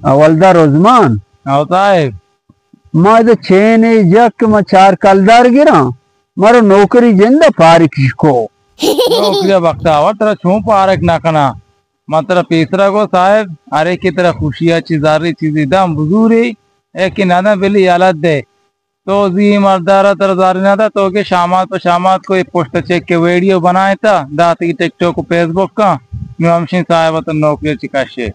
हवलदार उस्मान होता है मैं तो छे नहीं जक मैं चार कलदार गिरा मारो नौकरी जिंदा पारिक को नौकरी बख्ता हुआ तेरा छू पारक ना कना मात्र तीसरा को साहब अरे की तरह खुशियाँ चीजारी चीज दम बुजूरी एक नादा बिली हालत दे तो जी मर्दारा तरदारी ना था तो के शामात को एक पोस्ट चेक के वीडियो बनाए था दात की टिकटॉक फेसबुक का मिमशी साहब तो नौकरी चिकाशे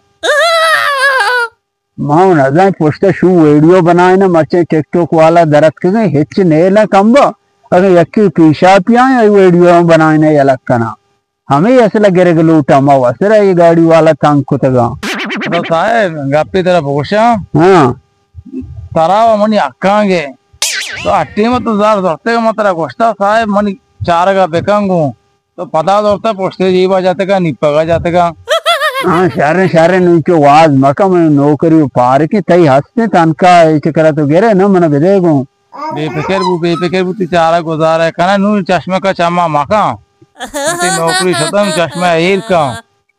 मां ना पोस्ट शू वीडियो बनाए ना मचे टिकटॉक वाला दरत के हिच नेला कंबा अगर यक्की पीछा पिया वीडियो बनाए ना अलग कना हमें ऐसे लगे रे लूटा मावा सर ये गाड़ी वाला तंग को तगा तो साहब गप्पी तरह पोषा हाँ तरावा मनी अक्कांगे तो अट्टी में तो जार दोस्ते का मतलब गोश्ता साहब मनी चार का बेकांगू तो पता दोस्ता पोस्टे जीवा जाते का निपगा जाते का हाँ शारे नीचे वाज मका मैं नौकरी पार की तई हंसते तनका ऐसे करा तो गेरे ना मन बेदेगो बेफिकर बु चारा गुजारा कना नू चश्मे का चमा मका नौकरी खत्म चश्मा हीर का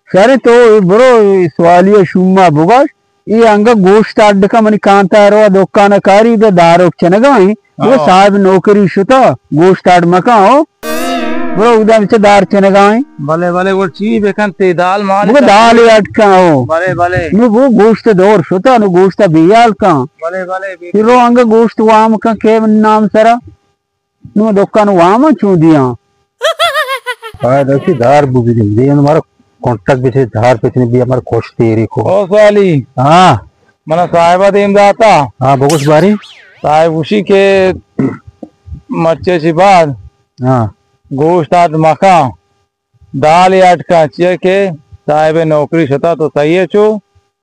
सरे तो ब्रो सवालिया शुम्मा बुगाश ये अंग गोश्त अड्ड का मनी कांतारो दुकान कारी दे दारो चनगाई वो साहब नौकरी शुता गोश्त अड्ड मका हो ब्रो उदा विच दार चनगाई भले भले वो चीज बेकन ते दाल माल वो दाल अटका हो भले भले नु वो गोश्त दौर शुता नु गोश्त बियाल का भले भले फिरो अंग गोश्त वाम का के नाम सरा नु दुकान वाम चू दिया हां देखी धार बुगी दे हमारा कॉन्ट्रैक्ट भी थे धार पे भी हमारे कोश तेरी को ओ साली हाँ मना साहिबा देम जाता हाँ बगुस बारी साहिब उसी के मर्चे से बाद हाँ गोश्त आट मखा दाल आट का चे के साहिब नौकरी शता तो सही है चो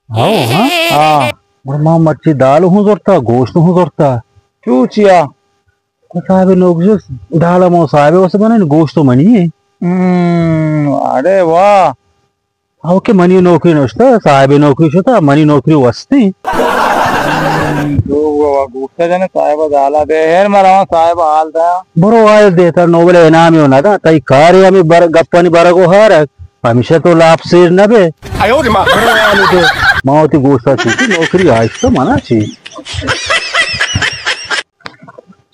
हाँ हाँ हाँ और माँ मच्छी दाल हूँ जोड़ता गोश्त हूँ जोड़ता क्यों चिया तो साहिब नौकरी दाल मो साहिब वैसे बने गोश्त तो मनी है अरे वाह ओके मनी नौकरी नसता साहेब नौकरी होता मनी नौकरी वस्ती तो गुस्सा जने साहेब दाला दे हेर मरा साहेब हाल था बरो आय देता नोबल इनाम होना था तई कार्य हमें बर गप्पनी बरगो हार हमेशा तो लाभ से न बे आयो रे मावती गुस्सा थी नौकरी आज तो मना छी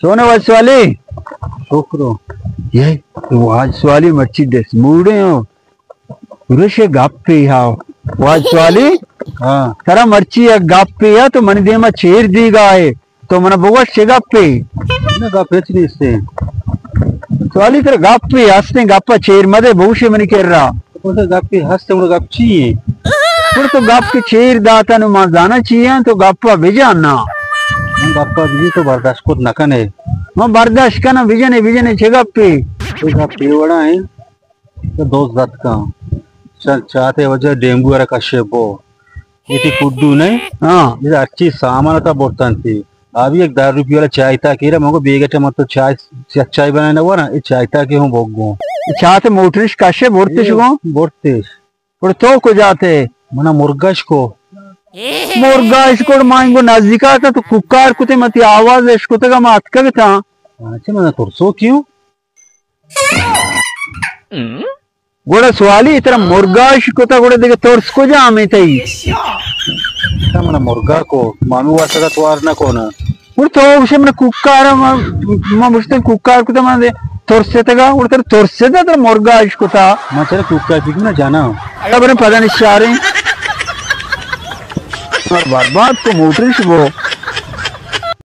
सोने वाली छोकरो ये वो आज वाली मच्छी देस मूडे हो ऋषि गप्पी हाव वाज वाली हाँ तरा मर्ची एक गप्पी है तो मन दे में छेर दी गाए तो मन बुआ शिगप्पी ना गप्पी नहीं से वाली तेरा गप्पी हंसने गप्पा छेर मदे भूषे मन कर रहा तो गप्पी हंसते मुझे गप्पी है फिर तो गप के छेर दाता नु मां जाना चाहिए तो गप्पा बिजाना गप्पा भी तो बर्दाश्त को न कने मैं बर्दाश्त करना विजने शिगप्पी तो गप्पी बड़ा है तो दोस्त जात का चाहते वजह डेंगू वाला कश्यपो ये कुड्डू नहीं हाँ ये अच्छी सामान था बोलता थी अभी एक 10 रुपये वाला चाय था कि मगो बेगटे मत चाय बनाना हुआ ना ये चाय था कि हूँ भोगो चाहते मोटरिश कश्यप बोलते और तो को जाते मना मुर्गाश को मांगो नजदीक आता तो कुकार कुते मत आवाज इसको तक मात का था अच्छा मना तुरसो क्यों गोड़ा सवाली इतना मुर्गा शिकोता गोड़े देखे तोर्स को जा हमें तई मना मुर्गा को मानू वासा का त्वार ना को ना और तो उसे मैंने कुकार मां मुझसे कुकार को तो मैंने तोर्से तगा और तेरे तोर्से था तेरा मुर्गा शिकोता मैं तेरे कुकार पीक ना जाना अब ने पता नहीं चाह रहे और बर्बाद को मोटरिश वो